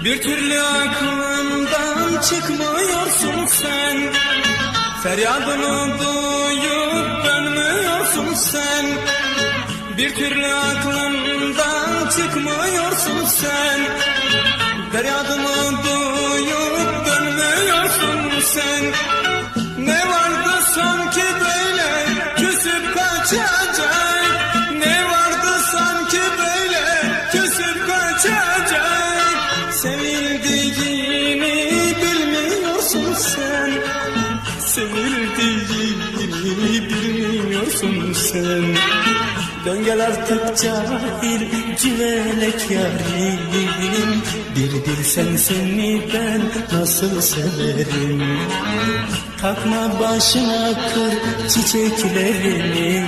Bir türlü aklımdan çıkmıyorsun sen. Feryadımı duyup dönmüyorsun sen. Bir türlü aklımdan çıkmıyorsun sen. Feryadımı duyup dönmüyorsun sen. Ne vardı sanki böyle küsüp kaçacak? Ne vardı sanki böyle küsüp kaçacak? Sevildiğini bilmiyorsun sen. Sevildiğini bilmiyorsun sen. Dön gel artık cahil civelek yarim. Bir bilsen seni ben nasıl severim. Takma başına kır çiçeklerini.